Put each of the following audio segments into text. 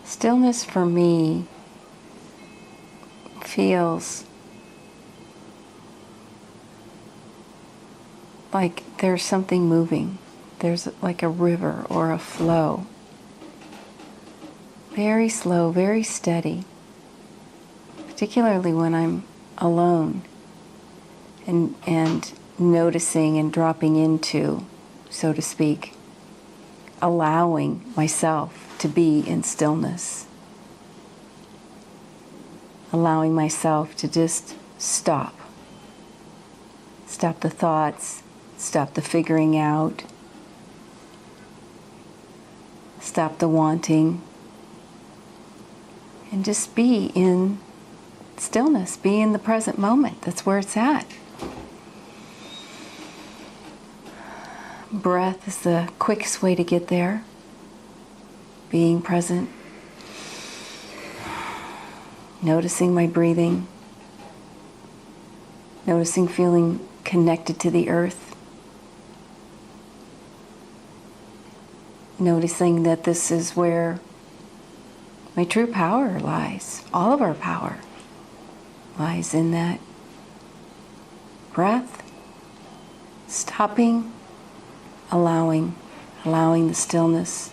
Stillness for me feels like there's something moving. There's like a river or a flow. Very slow, very steady. Particularly when I'm alone and noticing and dropping into, so to speak, allowing myself to be in stillness. Allowing myself to just stop. Stop the thoughts, stop the figuring out, stop the wanting, and just be in stillness, be in the present moment. That's where it's at. Breath is the quickest way to get there. Being present. Noticing my breathing. Noticing feeling connected to the earth. Noticing that this is where my true power lies. All of our power lies in that breath, stopping, allowing the stillness.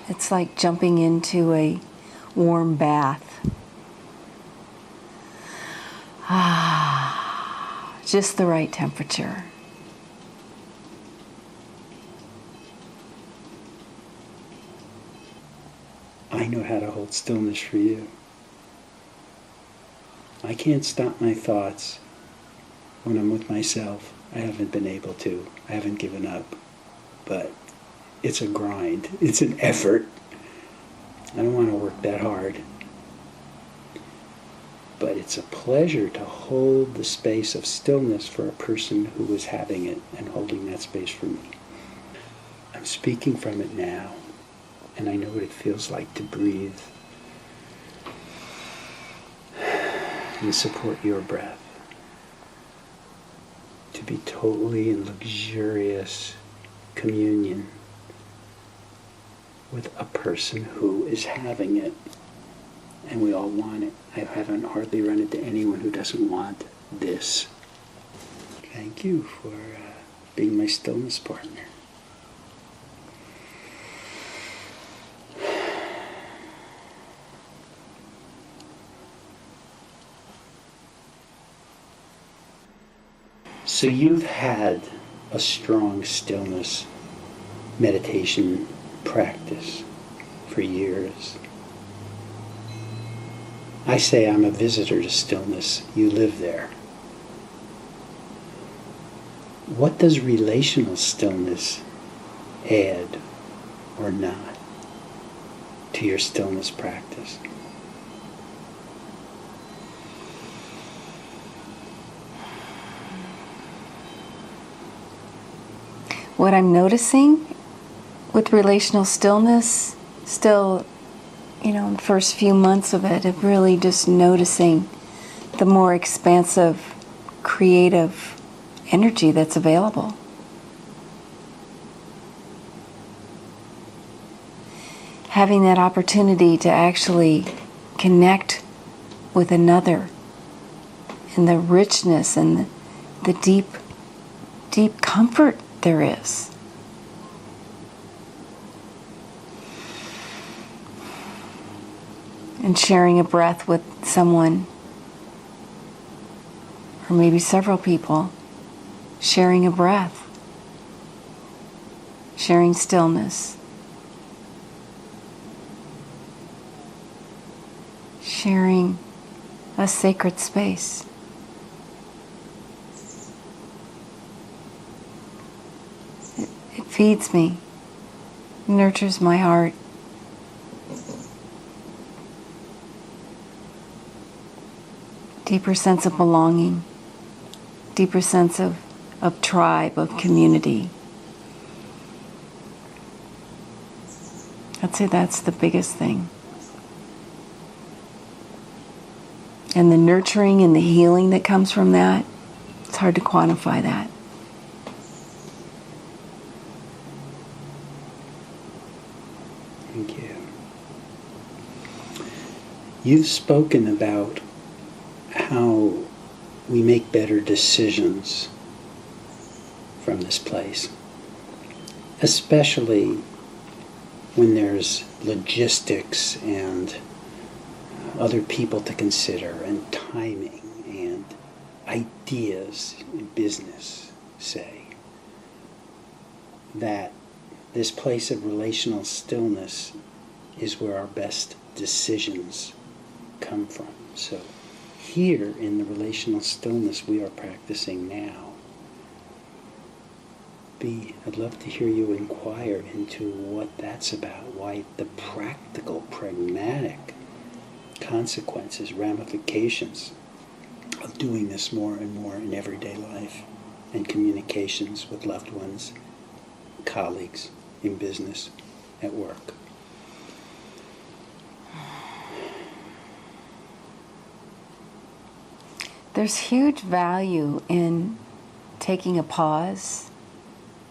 It's like jumping into a warm bath. Just the right temperature. I know how to hold stillness for you. I can't stop my thoughts when I'm with myself. I haven't been able to. I haven't given up. But it's a grind. It's an effort. I don't want to work that hard. But it's a pleasure to hold the space of stillness for a person who is having it and holding that space for me. I'm speaking from it now. And I know what it feels like to breathe and support your breath. To be totally in luxurious communion with a person who is having it. And we all want it. I haven't hardly run into anyone who doesn't want this. Thank you for being my stillness partner. So you've had a strong stillness meditation practice for years. I say I'm a visitor to stillness. You live there. What does relational stillness add or not to your stillness practice? What I'm noticing with relational stillness, still, in the first few months of it, of really just noticing the more expansive, creative energy that's available. Having that opportunity to actually connect with another, and the richness and the deep, deep comfort there is. And sharing a breath with someone, or maybe several people, sharing a breath, sharing stillness, sharing a sacred space. It feeds me, nurtures my heart. Deeper sense of belonging, deeper sense of tribe, of community. I'd say that's the biggest thing. And the nurturing and the healing that comes from that, it's hard to quantify that. Thank you. You've spoken about how we make better decisions from this place, especially when there's logistics and other people to consider and timing and ideas in business, say, that this place of relational stillness is where our best decisions come from. So here in the relational stillness we are practicing now, I'd love to hear you inquire into what that's about, why the practical, pragmatic consequences, ramifications of doing this more and more in everyday life and communications with loved ones, colleagues, in business, at work. There's huge value in taking a pause,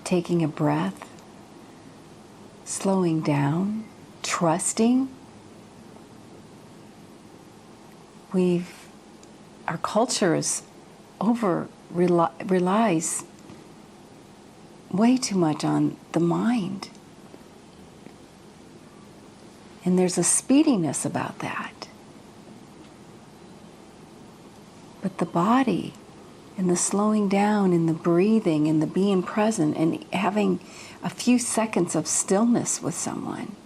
taking a breath, slowing down, trusting. Our culture is relies way too much on the mind. And there's a speediness about that. But the body and the slowing down and the breathing and the being present and having a few seconds of stillness with someone,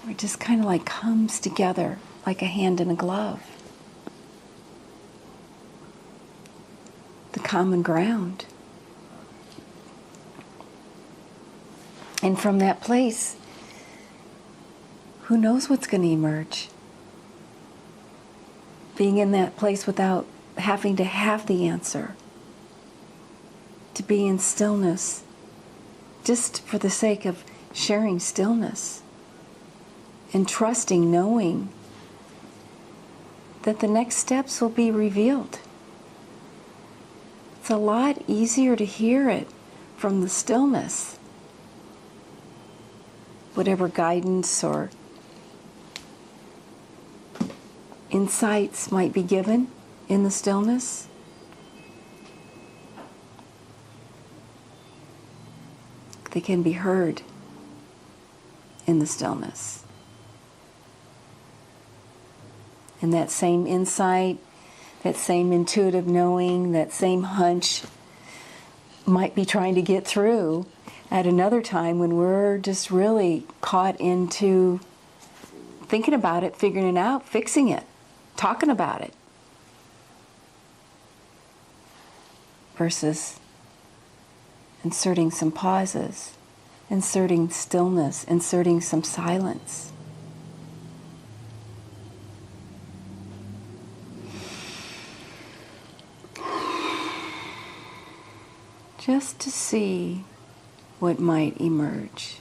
it just kind of like comes together like a hand in a glove. The common ground. And from that place, who knows what's going to emerge? Being in that place without having to have the answer. To be in stillness, just for the sake of sharing stillness. And trusting, knowing that the next steps will be revealed. It's a lot easier to hear it from the stillness. Whatever guidance or insights might be given in the stillness, they can be heard in the stillness. And that same insight, that same intuitive knowing, that same hunch might be trying to get through at another time when we're just really caught into thinking about it, figuring it out, fixing it, talking about it. Versus inserting some pauses, inserting stillness, inserting some silence. Just to see what might emerge.